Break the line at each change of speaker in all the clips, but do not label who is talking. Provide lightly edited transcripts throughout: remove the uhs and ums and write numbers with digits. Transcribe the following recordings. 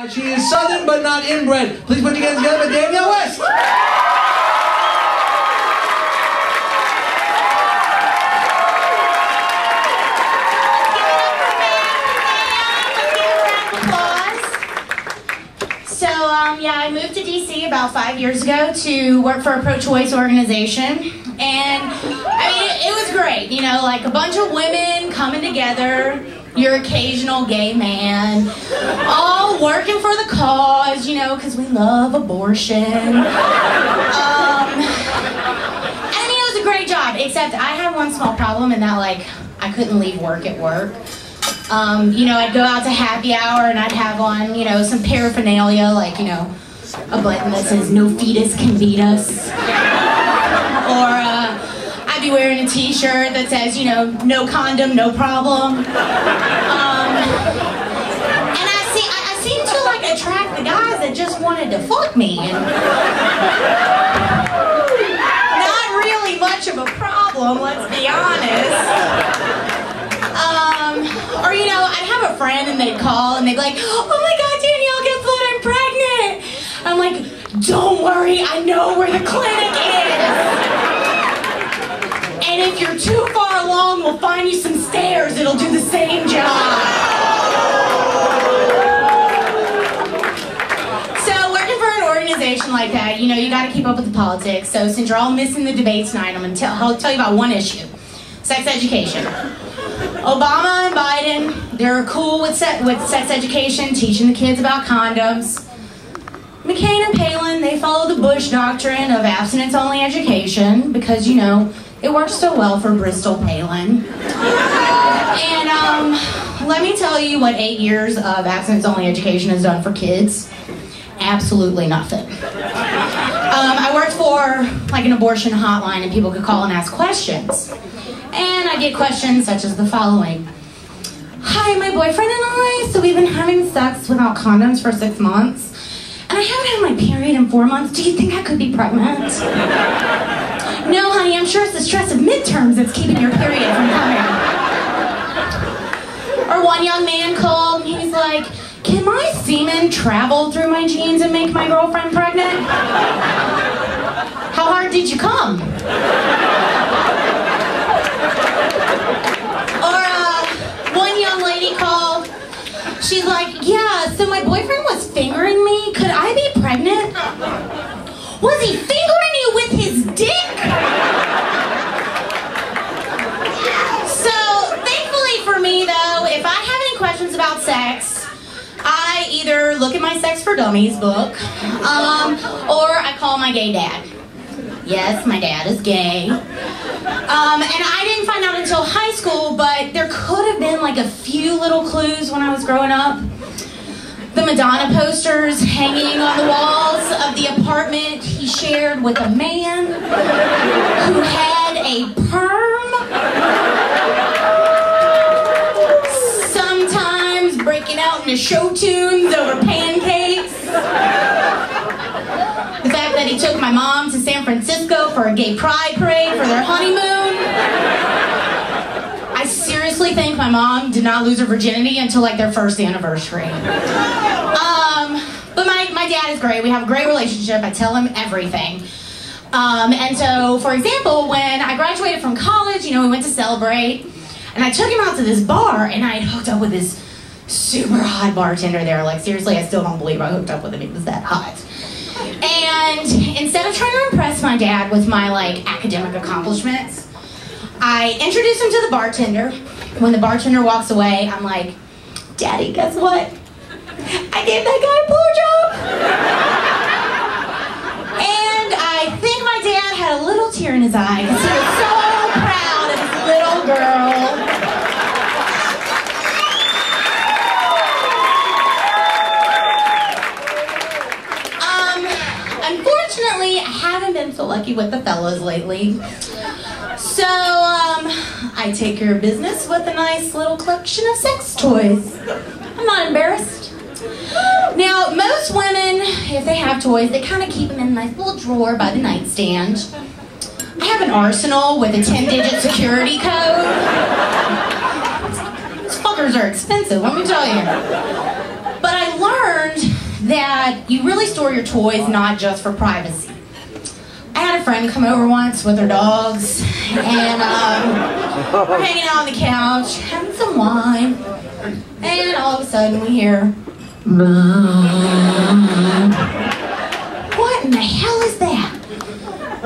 She is Southern but not inbred. Please put your hands together for Danielle West.
Yeah, I moved to DC about 5 years ago to work for a pro-choice organization, and I mean, it was great, you know, like a bunch of women coming together, your occasional gay man, all working for the cause, you know, because we love abortion. I mean, it was a great job, except I had one small problem in that, like, I couldn't leave work at work. You know, I'd go out to happy hour and I'd have on, you know, some paraphernalia, like, you know, a button that says, "No fetus can beat us." Or I'd be wearing a t-shirt that says, you know, "No condom, no problem." And I seemed to, like, attract the guys that just wanted to fuck me. And not really much of a problem, let's be honest. Or, you know, I'd have a friend and they'd call and they'd be like, "Oh my God, Danielle, guess what? I'm pregnant." I'm like, "Don't worry, I know where the clinic is. And if you're too far along, we'll find you some stairs. It'll do the same job." So working for an organization like that, you know, you got to keep up with the politics. So since you're all missing the debate tonight, I'll tell you about one issue: sex education. Obama and Biden, they're cool with sex education, teaching the kids about condoms. McCain and Palin, they follow the Bush doctrine of abstinence-only education because, you know, it works so well for Bristol Palin. And let me tell you what 8 years of abstinence-only education has done for kids. Absolutely nothing. I worked for, like, an abortion hotline and people could call and ask questions. And I get questions such as the following: "Hi, my boyfriend and I, so we've been having sex without condoms for 6 months. And I haven't had my period in 4 months. Do you think I could be pregnant?" "No, honey, I'm sure it's the stress of midterms that's keeping your period from coming." Or one young man called and he's like, "Can my semen travel through my jeans and make my girlfriend pregnant? How hard did you come?" Or one young lady called. She's like, "Yeah, so my boyfriend was fingering me. Could I be pregnant?" "Was he fingering you with his dick?" So, thankfully for me though, if I have any questions about sex, I either look at my Sex for Dummies book, or I call my gay dad. Yes, my dad is gay. And I didn't find out until high school, but there could have been like a few little clues when I was growing up. The Madonna posters hanging on the walls of the apartment he shared with a man who had a perm. Sometimes breaking out into show tunes over pancakes. The fact that he took my mom to San Francisco for a gay pride parade for their honeymoon. I seriously think my mom did not lose her virginity until like their first anniversary. But my dad is great. We have a great relationship. I tell him everything. And so, for example, when I graduated from college, you know, we went to celebrate, and I took him out to this bar, and I had hooked up with this super hot bartender there. Like, seriously, I still don't believe I hooked up with him. He was that hot. And instead of trying to impress my dad with my, like, academic accomplishments, I introduced him to the bartender. When the bartender walks away, I'm like, "Daddy, guess what? I gave that guy a blowjob." And I think my dad had a little tear in his eye because he was so proud of his little girl. Unfortunately, I haven't been so lucky with the fellas lately. So, I take care of business with a nice little collection of sex toys. I'm not embarrassed. Now, most women, if they have toys, they kind of keep them in a nice little drawer by the nightstand. I have an arsenal with a 10-digit security code. These fuckers are expensive, let me tell you. But I learned that you really store your toys not just for privacy. I had a friend come over once with her dogs, and we're hanging out on the couch, having some wine, and all of a sudden we hear, what in the hell is that?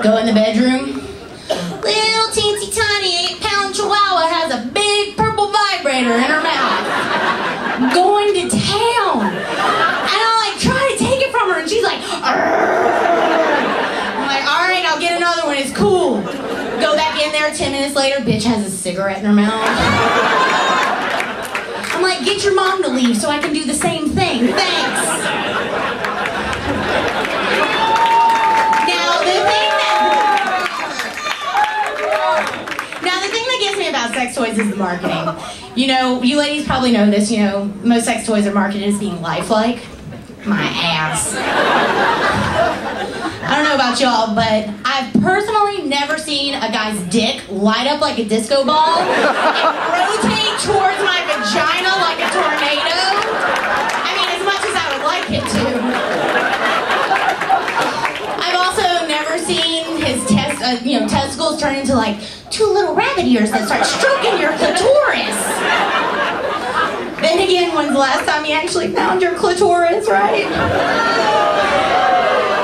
Go in the bedroom. Little teensy tiny 8-pound chihuahua has a big purple vibrator in her mouth. Going to town. And I like try to take it from her and she's like, argh. I'm like, alright, I'll get another one, it's cool. Go back in there, 10 minutes later, bitch has a cigarette in her mouth. I'm like, get your mom to leave so I can do the same thing. Thanks. Now the thing that gets me about sex toys is the marketing. You know, you ladies probably know this, you know, most sex toys are marketed as being lifelike. My ass. I don't know about y'all, but I've personally never seen a guy's dick light up like a disco ball and rotate towards my vagina like a tornado. I mean, as much as I would like it to. I've also never seen his testicles turn into like 2 little rabbit ears that start stroking your clitoris. Then again, when's the last time you actually found your clitoris, right?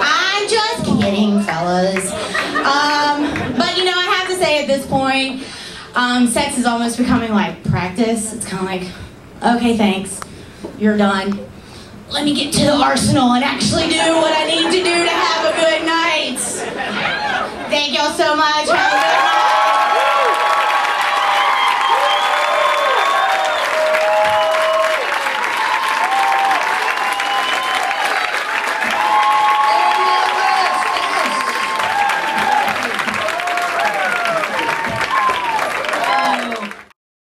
I'm just kidding, fellas. But you know, I have to say at this point, sex is almost becoming like practice. It's kind of like, okay, thanks, you're done. Let me get to the arsenal and actually do what I need to do to have a good night. Thank y'all so much. Have a good night.